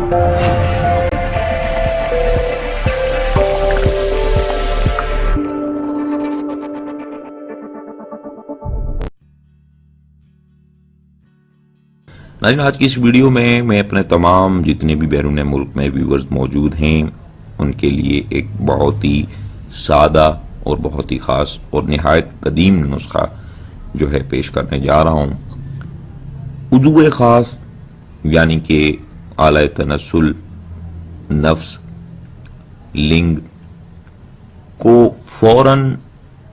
ناظرین، آج کی اس ویڈیو میں اپنے تمام جتنے بھی بیرون ملک میں ویورز موجود ہیں ان کے لیے ایک بہت ہی سادہ اور بہت ہی خاص اور نہایت قدیم نسخہ جو ہے پیش کرنے جا رہا ہوں۔ وضو خاص یعنی کہ اعلی تنزل نفس لنگ کو فوراً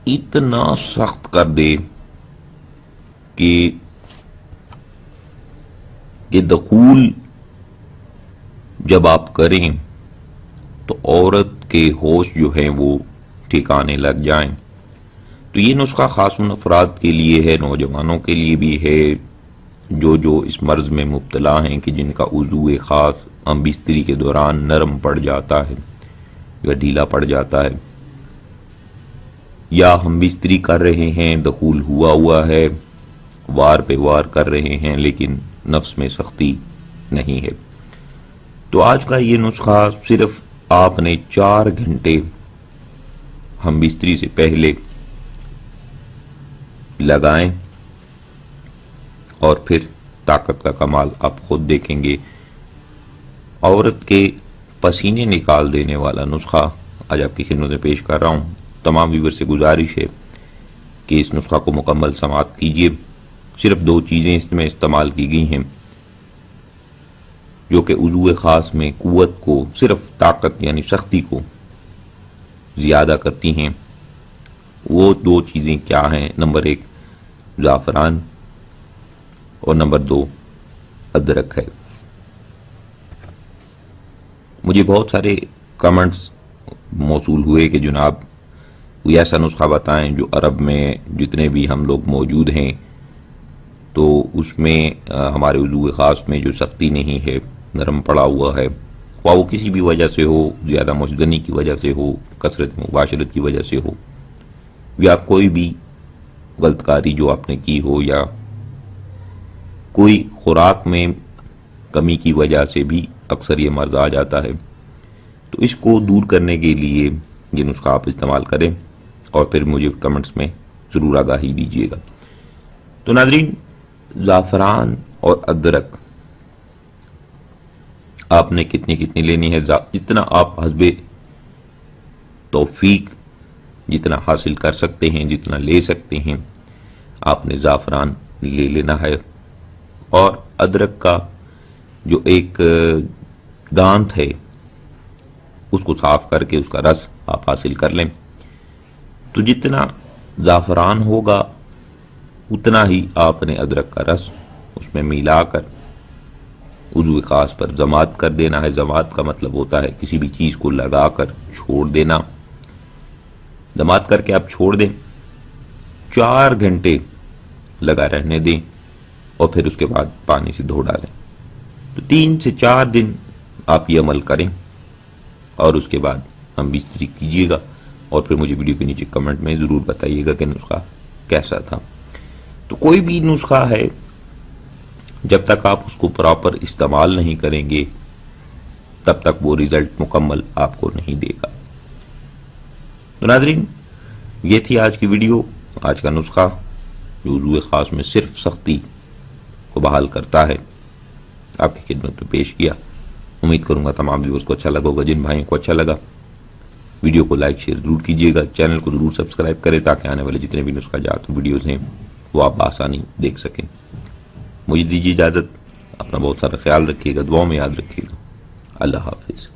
اتنا سخت کر دے کہ دخول جب آپ کریں تو عورت کے ہوش جو ہیں وہ ٹھکانے لگ جائیں۔ تو یہ نسخہ خاص ان افراد کے لیے ہے، نوجوانوں کے لیے بھی ہے جو اس مرض میں مبتلا ہیں کہ جن کا وضو خاص ہم بستری کے دوران نرم پڑ جاتا ہے یا ڈھیلا پڑ جاتا ہے، یا ہم بستری کر رہے ہیں، دخول ہوا ہے، وار پہ وار کر رہے ہیں لیکن نفس میں سختی نہیں ہے۔ تو آج کا یہ نسخہ صرف آپ نے 4 گھنٹے ہم بستری سے پہلے لگائیں اور پھر طاقت کا کمال آپ خود دیکھیں گے۔ عورت کے پسینے نکال دینے والا نسخہ آج آپ کی خدمت میں پیش کر رہا ہوں۔ تمام ویور سے گزارش ہے کہ اس نسخہ کو مکمل سماعت کیجیے۔ صرف 2 چیزیں اس میں استعمال کی گئی ہیں جو کہ وضو خاص میں قوت کو، صرف طاقت یعنی سختی کو زیادہ کرتی ہیں۔ وہ 2 چیزیں کیا ہیں؟ نمبر 1 زعفران اور نمبر 2 ادرک ہے۔ مجھے بہت سارے کمنٹس موصول ہوئے کہ جناب کوئی ایسا نسخہ بتائیں جو عرب میں جتنے بھی ہم لوگ موجود ہیں تو اس میں ہمارے وضو خاص میں جو سختی نہیں ہے، نرم پڑا ہوا ہے، خواہ وہ کسی بھی وجہ سے ہو، زیادہ مشگنی کی وجہ سے ہو، کثرت مباشرت کی وجہ سے ہو، یا کوئی بھی غلط کاری جو آپ نے کی ہو، یا کوئی خوراک میں کمی کی وجہ سے بھی اکثر یہ مرض آ جاتا ہے۔ تو اس کو دور کرنے کے لیے یہ نسخہ آپ استعمال کریں اور پھر مجھے کمنٹس میں ضرور آگاہی دیجیے گا۔ تو ناظرین، زعفران اور ادرک آپ نے کتنی لینی ہے؟ جتنا آپ حسب توفیق جتنا حاصل کر سکتے ہیں، جتنا لے سکتے ہیں، آپ نے زعفران لے لینا ہے، اور ادرک کا جو ایک گانٹھ ہے اس کو صاف کر کے اس کا رس آپ حاصل کر لیں۔ تو جتنا زعفران ہوگا اتنا ہی آپ نے ادرک کا رس اس میں ملا کر وضو خاص پر ضماد کر دینا ہے۔ ضماد کا مطلب ہوتا ہے کسی بھی چیز کو لگا کر چھوڑ دینا۔ ضماد کر کے آپ چھوڑ دیں، 4 گھنٹے لگا رہنے دیں اور پھر اس کے بعد پانی سے دھو ڈالیں۔ تو 3 سے 4 دن آپ یہ عمل کریں اور اس کے بعد ہم بستری کیجیے گا، اور پھر مجھے ویڈیو کے نیچے کمنٹ میں ضرور بتائیے گا کہ نسخہ کیسا تھا۔ تو کوئی بھی نسخہ ہے جب تک آپ اس کو پراپر استعمال نہیں کریں گے تب تک وہ ریزلٹ مکمل آپ کو نہیں دے گا۔ تو ناظرین، یہ تھی آج کی ویڈیو، آج کا نسخہ جو وضو خاص میں صرف سختی کو بحال کرتا ہے، آپ کی خدمت میں پیش کیا۔ امید کروں گا تمام ویورز کو اچھا لگا ہوگا۔ جن بھائیوں کو اچھا لگا ویڈیو کو لائک شیئر ضرور کیجیے گا، چینل کو ضرور سبسکرائب کریں تاکہ آنے والے جتنے بھی نسخہ جات ویڈیوز ہیں وہ آپ بآسانی دیکھ سکیں۔ مجھے دیجیے اجازت، اپنا بہت سارا خیال رکھیے گا، دعاؤں میں یاد رکھیے گا۔ اللہ حافظ۔